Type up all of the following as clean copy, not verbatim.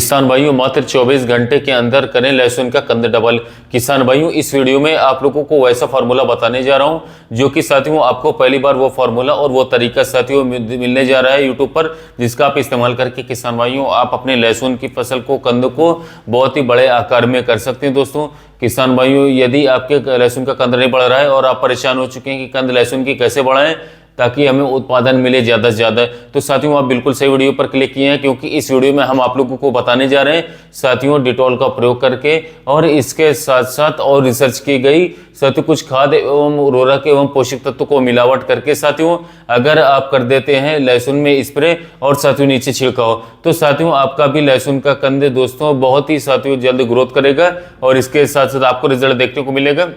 किसान भाइयों मात्र 24 घंटे के अंदर करें लहसुन का कंद डबल। किसान भाइयों इस वीडियो में आप लोगों को वैसा फार्मूला बताने जा रहा हूं जो कि साथियों आपको पहली बार वो फार्मूला और वो तरीका साथियों मिलने जा रहा है यूट्यूब पर, जिसका आप इस्तेमाल करके किसान भाइयों आप अपने लहसुन की फसल को, कंद को बहुत ही बड़े आकार में कर सकते हैं। दोस्तों किसान भाइयों यदि आपके लहसुन का कंद नहीं बढ़ रहा है और आप परेशान हो चुके हैं कि कंद लहसुन की कैसे बढ़ाएं ताकि हमें उत्पादन मिले ज़्यादा से ज़्यादा, तो साथियों आप बिल्कुल सही वीडियो पर क्लिक किए हैं, क्योंकि इस वीडियो में हम आप लोगों को बताने जा रहे हैं साथियों डिटॉल का प्रयोग करके और इसके साथ साथ और रिसर्च की गई साथियों कुछ खाद एवं उर्वरक एवं पोषक तत्व को मिलावट करके साथियों अगर आप कर देते हैं लहसुन में स्प्रे और साथियों नीचे छिड़काव, तो साथियों आपका भी लहसुन का कंद दोस्तों बहुत ही साथियों जल्द ग्रोथ करेगा और इसके साथ साथ आपको रिजल्ट देखने को मिलेगा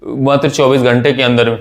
मात्र 24 घंटे के अंदर में।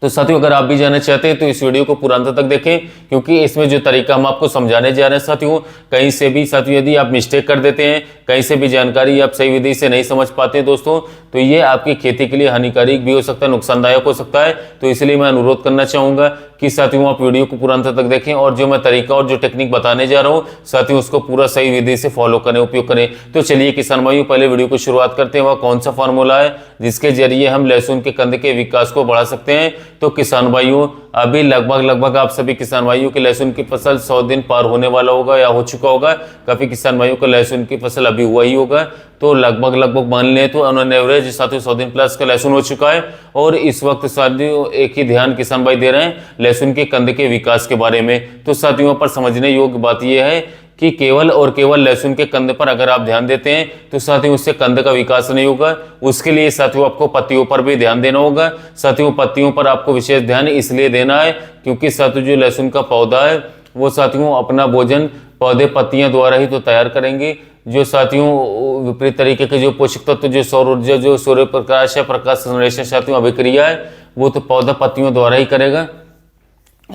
तो साथियों अगर आप भी जानना चाहते हैं तो इस वीडियो को पूरा अंत तक देखें, क्योंकि इसमें जो तरीका हम आपको समझाने जा रहे हैं साथियों, कहीं से भी साथियों यदि आप मिस्टेक कर देते हैं, कहीं से भी जानकारी आप सही विधि से नहीं समझ पाते हैं दोस्तों, तो ये आपकी खेती के लिए हानिकारक भी हो सकता है, नुकसानदायक हो सकता है। तो इसलिए मैं अनुरोध करना चाहूंगा कि साथियों आप वीडियो को पूरा अंत तक देखें और जो मैं तरीका और जो टेक्निक बताने जा रहा हूं साथियों उसको पूरा सही विधि से फॉलो करें, उपयोग करें। तो चलिए किसान भाइयों पहले वीडियो को शुरुआत करते हैं। वह कौन सा फार्मूला है जिसके जरिए हम लहसुन के कंद के विकास को बढ़ा सकते हैं। तो किसान भाइयों अभी लगभग आप सभी किसान भाइयों की लहसुन की फसल 100 दिन पार होने वाला होगा या हो चुका होगा। काफी किसान भाइयों को लहसुन की फसल अभी हुआ ही होगा, तो लगभग मान लें तो ऑन एवरेज साथियों 100 दिन प्लस का लहसुन हो चुका है। और इस वक्त साथियों एक ही ध्यान किसान भाई दे रहे हैं लहसुन के कंद के विकास के बारे में। तो साथियों पर समझने योग्य बात यह है कि केवल और केवल लहसुन के कंद पर अगर आप ध्यान देते हैं तो साथियों उससे कंद का विकास नहीं होगा। उसके लिए साथियों आपको पत्तियों पर भी ध्यान देना होगा। साथियों पत्तियों पर आपको विशेष ध्यान इसलिए देना है क्योंकि साथियों जो लहसुन का पौधा है वो साथियों अपना भोजन पौधे पत्तियां द्वारा ही तो तैयार करेंगे। जो साथियों विपरीत तरीके के जो पोषक तत्व, जो सौर ऊर्जा, जो सूर्य प्रकाश है, प्रकाश संश्लेषण साथियों अभिक्रिया है, वो तो पौधा पत्तियों द्वारा ही करेगा।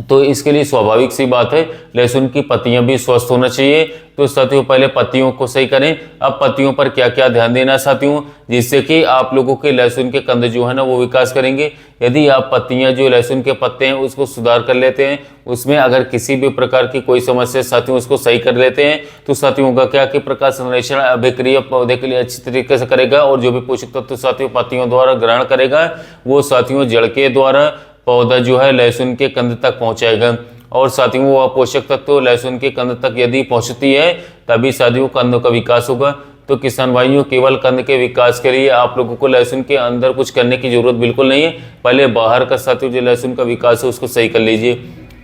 तो इसके लिए स्वाभाविक सी बात है लहसुन की पत्तियां भी स्वस्थ होना चाहिए। तो साथियों पहले पत्तियों को सही करें। अब पत्तियों पर क्या क्या ध्यान देना साथियों, जिससे कि आप लोगों के लहसुन के कंद जो है ना वो विकास करेंगे। यदि आप पत्तियां जो लहसुन के पत्ते हैं उसको सुधार कर लेते हैं, उसमें अगर किसी भी प्रकार की कोई समस्या साथियों उसको सही कर लेते हैं, तो साथियों का क्या कि प्रकाश संश्लेषण अभिक्रिया पौधे के लिए अच्छी तरीके से करेगा और जो भी पोषक तत्व साथियों पत्तियों द्वारा ग्रहण करेगा वो साथियों जड़ के द्वारा पौधा जो है लहसुन के कंद तक पहुंचाएगा। और साथियों वो पोषक तत्व लहसुन के कंद तक यदि पहुंचती है तभी साथियों कंद का विकास होगा। तो किसान भाइयों केवल कंद के विकास के लिए आप लोगों को लहसुन के अंदर कुछ करने की जरूरत बिल्कुल नहीं है। पहले बाहर का साथियों जो लहसुन का विकास है उसको सही कर लीजिए।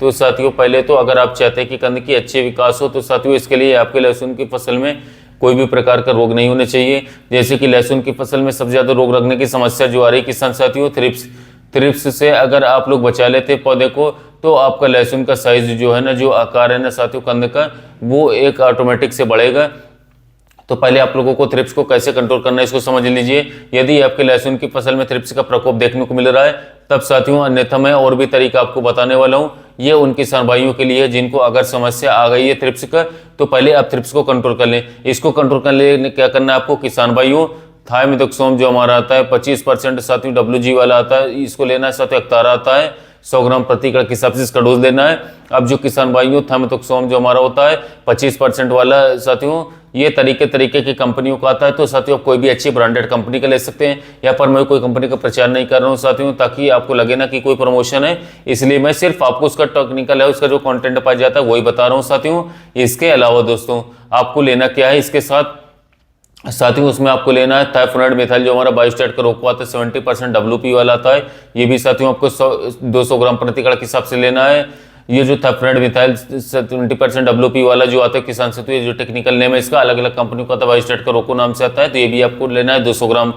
तो साथियों पहले तो अगर आप चाहते हैं कि कंद की अच्छे विकास हो तो साथियों इसके लिए आपके लहसुन की फसल में कोई भी प्रकार का रोग नहीं होने चाहिए। जैसे कि लहसुन की फसल में सबसे ज्यादा रोग लगने की समस्या जो आ रही है किसान साथियों थ्रिप्स से अगर आप लोग बचा लेते पौधे को तो आपका लहसुन का साइज जो है ना, जो आकार है ना साथियों कंद का, वो एक ऑटोमेटिक से बढ़ेगा। तो पहले आप लोगों को थ्रिप्स को कैसे कंट्रोल करना है इसको समझ लीजिए। यदि आपके लहसुन की फसल में थ्रिप्स का प्रकोप देखने को मिल रहा है तब साथियों अन्यथा मैं और भी तरीका आपको बताने वाला हूँ। ये उन किसान भाइयों के लिए जिनको अगर समस्या आ गई है थ्रिप्स का, तो पहले आप थ्रिप्स को कंट्रोल कर लें। इसको कंट्रोल करने लिए क्या करना है आपको किसान भाइयों, थायमिथोक्सोम जो हमारा आता है 25% साथियों WG वाला आता है, इसको लेना है। साथियों अक्तारा आता है 100 ग्राम प्रति एकड़ के हिसाब से इसका डोज लेना है। अब जो किसान भाइयों थायमिथोक्सोम जो हमारा होता है 25% वाला साथियों ये तरीके की कंपनियों का आता है। तो साथियों आप कोई भी अच्छी ब्रांडेड कंपनी का ले सकते हैं। यहाँ पर मैं कोई कंपनी का प्रचार नहीं कर रहा हूँ साथियों ताकि आपको लगे ना कि कोई प्रमोशन है, इसलिए मैं सिर्फ आपको उसका टेक्निकल है, उसका जो कंटेंट पाया जाता है वही बता रहा हूँ साथियों। इसके अलावा दोस्तों आपको लेना क्या है इसके साथ साथियों, उसमें आपको लेना है थाइफोनाइड मिथाइल जो हमारा बायोस्टेट का रोकवा आता है 70% WP वाला आता है। ये भी साथियों आपको 200 ग्राम प्रति एकड़ के हिसाब से लेना है। ये जो थाइफोनाइड मिथाइल 70% WP वाला जो आता है किसान साथियों, ये जो टेक्निकल नेम है इसका अलग अलग कंपनी का आता है, बायोस्टेट का रोको नाम से आता है, तो ये भी आपको लेना है 200 ग्राम।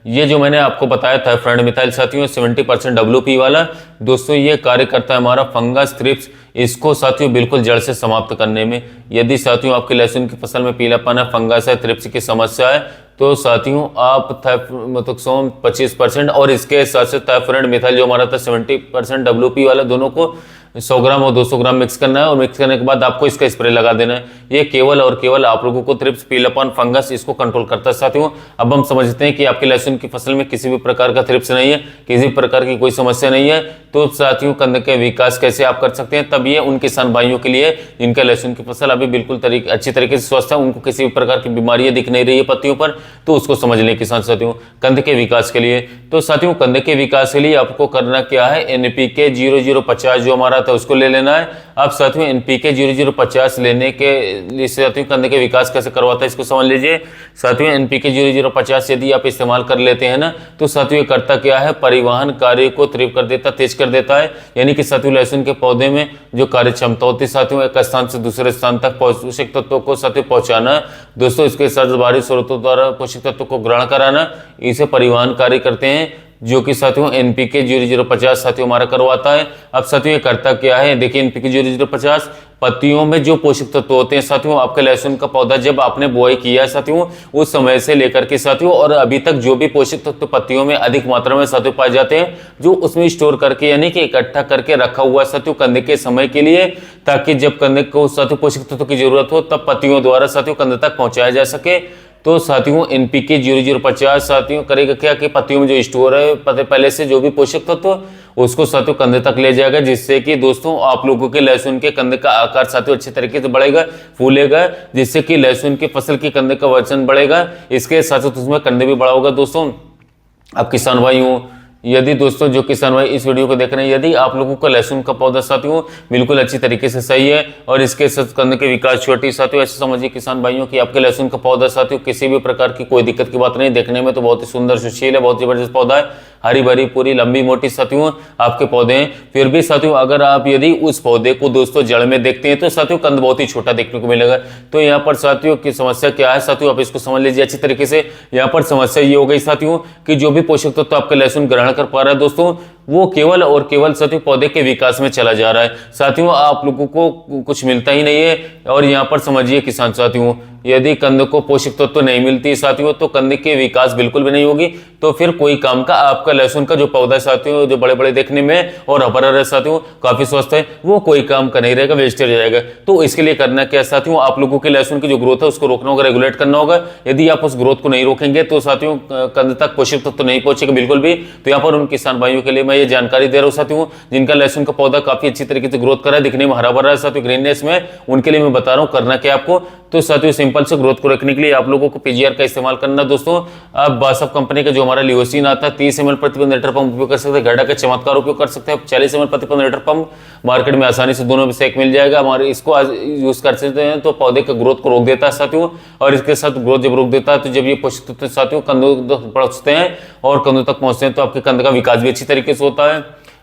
ये जो मैंने आपको बताया थाइफोनाइड मिथाइल साथियों 70% WP वाला दोस्तों, ये कार्य करता है हमारा फंगस थ्रिप्स, इसको साथियों बिल्कुल जड़ से समाप्त करने में। यदि साथियों आपके लहसुन की फसल में पीलापन है, फंगस है, थ्रिप्स की समस्या है, तो साथियों आप थाइमिथोक्सोम 25% और इसके साथ साथ थाइफोनाइड मिथाइल जो हमारा था 70% WP वाला, दोनों को 100 ग्राम और 200 ग्राम मिक्स करना है और मिक्स करने के बाद आपको इसका स्प्रे लगा देना है। ये केवल और केवल आप लोगों को थ्रिप्स, पीलापन, फंगस इसको कंट्रोल करता है साथियों। अब हम समझते हैं कि आपके लहसुन की फसल में किसी भी प्रकार का थ्रिप्स नहीं है, किसी प्रकार की कोई समस्या नहीं है, तो साथियों कंद के विकास कैसे आप कर सकते हैं। तब ये उन किसान भाइयों के लिए जिनका लहसुन की फसल अभी बिल्कुल अच्छी तरीके से स्वस्थ है, उनको किसी भी प्रकार की बीमारियां दिख नहीं रही है पत्तियों पर, तो उसको समझ लें किसान साथियों कंद के विकास के लिए। तो साथियों कंद के विकास के लिए आपको करना क्या है, NPK 0050 जो हमारा था उसको ले लेना है। अब साथियों NPK 0050 लेने के लिए साथियों कंद के विकास कैसे करवाता है इसको समझ लीजिए। साथियों NPK 0050 यदि आप इस्तेमाल कर लेते हैं ना, तो साथियों ये करता क्या है, परिवहन कार्य को तीव्र कर देता, तेज कर देता है। यानी कि साथियों लहसुन के पौधे में जो कार्य क्षमता होती है साथियों, एक स्थान से दूसरे स्थान तक पोषक तत्वों को साथियों पहुंचाना दोस्तों, इसके साथ बाहरी स्रोतों द्वारा पोषक तत्वों को ग्रहण कराना, इसे परिवहन कार्य करते हैं, जो कि साथियों NPK 0050 साथियों हमारा करवाता है। अब साथियों ये करता क्या है, देखिए NPK 0050 पत्तियों में जो पोषक तत्व होते हैं साथियों, आपके लहसुन का पौधा जब आपने बुआई किया है साथियों, उस समय से लेकर के साथियों और अभी तक जो भी पोषक तत्व पत्तियों में अधिक मात्रा में साथियों पाए जाते हैं, जो उसमें स्टोर करके यानी कि इकट्ठा करके रखा हुआ साथियों कंद के समय के लिए, ताकि जब कंद को साथियों पोषक तत्व की जरूरत हो तब पत्तियों द्वारा साथियों कंद तक पहुंचाया जा सके। तो साथियों NPK 0050 साथियों करेगा क्या कि पत्तियों में जो स्टोर है पहले से जो भी पोषक तत्व उसको साथियों कंद तक ले जाएगा, जिससे कि दोस्तों आप लोगों के लहसुन के कंद का आकार साथियों अच्छे तरीके से बढ़ेगा, फूलेगा, जिससे कि लहसुन की फसल की कंद का वजन बढ़ेगा। इसके साथ साथ उसमें कंद भी बढ़ा होगा दोस्तों। अब किसान भाइयों, यदि दोस्तों जो किसान भाई इस वीडियो को देख रहे हैं, यदि आप लोगों का लहसुन का पौधा साथियों बिल्कुल अच्छी तरीके से सही है और इसके साथ कंद के विकास छोटी साथियों, ऐसे समझिए किसान भाइयों कि आपके लहसुन का पौधा साथियों किसी भी प्रकार की कोई दिक्कत की बात नहीं, देखने में तो बहुत ही सुंदर सुशील है, बहुत जबरदस्त पौधा है, हरी भरी पूरी लंबी मोटी साथियों आपके पौधे हैं। फिर भी साथियों अगर आप यदि उस पौधे को दोस्तों जड़ में देखते हैं तो साथियों कंद बहुत ही छोटा देखने को मिलेगा। तो यहाँ पर साथियों की समस्या क्या है साथियों, आप इसको समझ लीजिए अच्छी तरीके से। यहाँ पर समस्या ये हो गई साथियों कि जो भी पोषक तत्व तो आपका लहसुन ग्रहण कर पा रहा है दोस्तों, वो केवल और केवल साथियों पौधे के विकास में चला जा रहा है साथियों, आप लोगों को कुछ मिलता ही नहीं है। और यहाँ पर समझिए किसान साथियों, यदि कंद को पोषक तत्व नहीं मिलती साथियों तो कंद के विकास बिल्कुल भी नहीं होगी, तो फिर कोई काम का आपका लहसुन का जो पौधा साथियों जो बड़े बड़े देखने में और हरा है साथियों काफी स्वस्थ है, वो कोई काम का नहीं रहेगा, वेस्टेज हो जाएगा। तो इसके लिए करना क्या साथियों, आप लोगों के लहसुन की जो ग्रोथ है उसको रोकना होगा, रेगुलेट करना होगा। यदि आप उस ग्रोथ को नहीं रोकेंगे तो साथियों कंद तक पोषक तत्व नहीं पहुंचेगा बिल्कुल भी। तो यहाँ पर उन किसान भाइयों के लिए मैं ये जानकारी दे रहा हूँ साथियों, जिनका लहसुन का पौधा काफी अच्छी तरीके से ग्रोथ कर रहा है, दिखने में हरा भरा है साथियों, ग्रीननेस में, उनके लिए मैं बता रहा हूँ करना क्या आपको। तो साथियों सिंपल से ग्रोथ को रखने के लिए आप लोगों को PGR का इस्तेमाल करना दोस्तों। आप बासफ कंपनी का जो हमारा लियोसिन आता है 30 ml प्रति 1 लीटर पंप उपयोग कर सकते हैं, गड्ढा का चमत्कार उपयोग कर सकते हैं 40 ml प्रति 1 लीटर पंप, मार्केट में आसानी से दोनों में से एक मिल जाएगा। हमारे इसको यूज कर सकते हैं तो पौधे का ग्रोथ को रोक देता है साथियों। और इसके साथ ग्रोथ जब रोक देता है तो जब ये पोषक तत्व साथियों कंदों तक पहुंचते हैं और कंदों तक पहुंचते हैं तो आपके कंद का विकास भी अच्छी तरीके से होता है।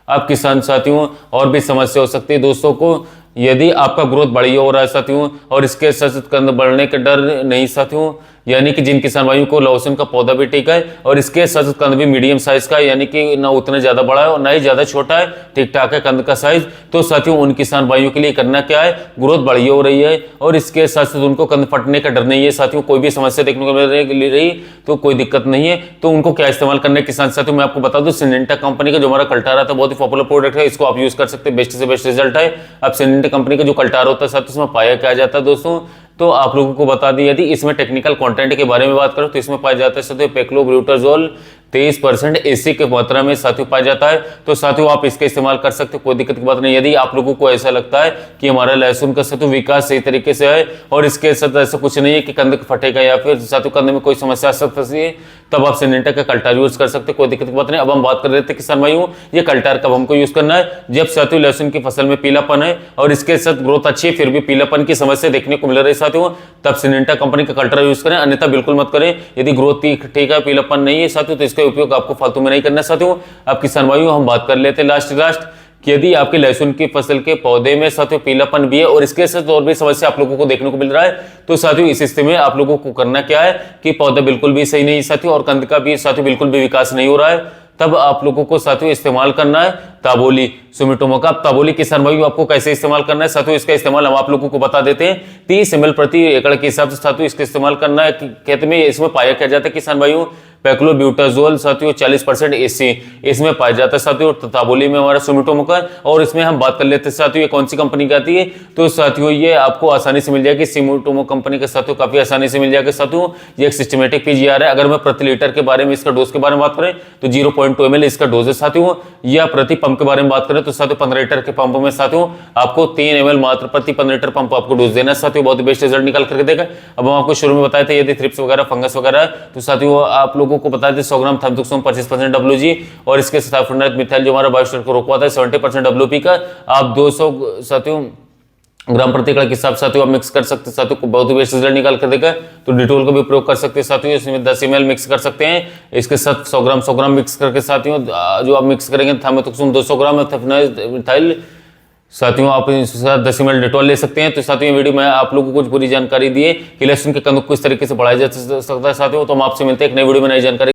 आप किसान साथियों और भी समस्या हो सकती है दोस्तों को, यदि आपका ग्रोथ बढ़िया हो रहा है साथियों और इसके साथ कंद बढ़ने का डर नहीं साथियों, यानी कि जिन किसान भाइयों को लहसुन का पौधा भी ठीक है और इसके साथ कंद भी मीडियम साइज का है, यानी कि ना उतना ज्यादा बड़ा है और ना ही ज्यादा छोटा है, ठीक ठाक है कंद का साइज, तो साथियों उन किसान भाइयों के लिए करना क्या है, ग्रोथ बढ़िया हो रही है और इसके साथ साथ उनको कंद फटने का डर नहीं है साथियों, कोई भी समस्या देखने को मिल रही तो कोई दिक्कत नहीं है। तो उनको क्या इस्तेमाल करना है किसान साथियों, मैं आपको बता दूं सिनेंटा कंपनी का जो हमारा कल्टार आता है बहुत ही पॉपुलर प्रोडक्ट है, इसको आप यूज कर सकते हैं, बेस्ट से बेस्ट रिजल्ट है। अब सिनेंटा कंपनी का जो कल्टार होता है साथियों उसमें पाया क्या जाता है दोस्तों, तो आप लोगों को बता दी, यदि इसमें टेक्निकल कंटेंट के बारे में बात करो तो इसमें पाया जाता है साथियों पेक्लोब्यूटाजोल 23% एसी के मात्रा में साथियों पाया जाता है। तो साथियों आप इसका इस्तेमाल कर सकते हो, कोई दिक्कत की बात नहीं। यदि आप लोगों को ऐसा लगता है कि हमारा लहसुन का साथियों विकास सही तरीके से है और इसके साथ ऐसा कुछ नहीं है कि कंद फटेगा या फिर साथियों कंद में कोई समस्या आ सकती है, तब आप सिनेंटा का कल्टार यूज कर सकते हैं, कोई दिक्कत की बात नहीं। अब हम बात कर रहे थे किसान भाइयों, ये कल्टार कब हमको यूज करना है, जब साथियों लहसुन की फसल में पीलापन है और इसके साथ ग्रोथ अच्छी है फिर भी पीलापन की समस्या देखने को मिल रही है साथियों, तब सिनेंटा कंपनी का कल्टार यूज करें, अन्यथा बिल्कुल मत करें। यदि ग्रोथ ठीक है पीलापन नहीं है साथियों तो इसका उपयोग आपको फालतू में नहीं करना साथियों। अब किसान भाइयों हम बात कर लेते हैं लास्ट कि यदि आपके लहसुन की फसल के पौधे में साथियों पीलापन भी है और इसके साथ और भी समस्या आप लोगों को देखने को मिल रहा है, तो साथियों इस स्थिति में आप लोगों को करना क्या है कि पौधा बिल्कुल भी सही नहीं है साथियों और कंद का भी साथियों बिल्कुल भी विकास नहीं हो रहा है, तब आप लोगों को साथियों इस्तेमाल करना है ताबोली सुमिटोमो का। ताबोली किसान भाइयों आपको कैसे इस्तेमाल करना है साथियों, इसका इस्तेमाल हम आप लोगों को बता देते हैं। 30 ml प्रति एकड़ के हिसाब से साथियों इसका इस्तेमाल करना है। खेत में इसमें पाया क्या जाता है किसान भाइयों, पैक्लोब्यूटाजोल साथियों 40% एसी इसमें पाया जाता है साथियों। ताबोली में हमारा सुमिटोमो का, और इसमें हम बात कर लेते हैं साथियों ये कौन सी कंपनी की आती है। तो साथियों ये आपको आसानी से मिल जाएगी, सुमिटोमो कंपनी के साथियों काफी आसानी से मिल जाएगा साथियों। ये एक सिस्टमेटिक पीजीआर है। अगर मैं प्रति लीटर के बारे में, इसका डोज के बारे में बात करें तो 0.2 ml इसका डोज है साथियों। या प्रति पंप के बारे में बात करें तो साथियों 15 लीटर के पंप में साथियों आपको 3 ml मात्र प्रति 15 लीटर पंप आपको डोज देना है साथियों। बहुत ही बेस्ट रिजल्ट निकाल करके देगा। अब हम आपको शुरू में बताए थे यदि थ्रिप्स वगैरह फंगस वगैरह है तो साथियों आप लोगों को बताए थे 100 ग्राम थाइमोथोक्सोम 25% WG और इसके साथ मिथाइल जो हमारा बायोस्टर को रोकवाता है 70% WP का। आप 200 साथियों ग्राम प्रति एकड़ के हिसाब साथियों आप मिक्स कर सकते हैं साथियों, बहुत ही बेस्ट रिजल्ट निकाल कर देगा। तो डिटोल का भी प्रयोग कर सकते हैं साथियों, इसमें 10 ml मिक्स कर सकते हैं। इसके साथ 100 ग्राम मिक्स करके साथियों जो आप मिक्स करेंगे थाइमोथोक्सोम 200 ग्राम मिथाइल साथियों आप इसके साथ 10 ml डिटोल ले सकते हैं। तो साथियों ये वीडियो में आप लोगों को कुछ पूरी जानकारी दी है कि लहसुन के कंदों को किस तरीके से बढ़ाया जा सकता है साथियों। तो हम आपसे मिलते हैं एक नई वीडियो में नई जानकारी।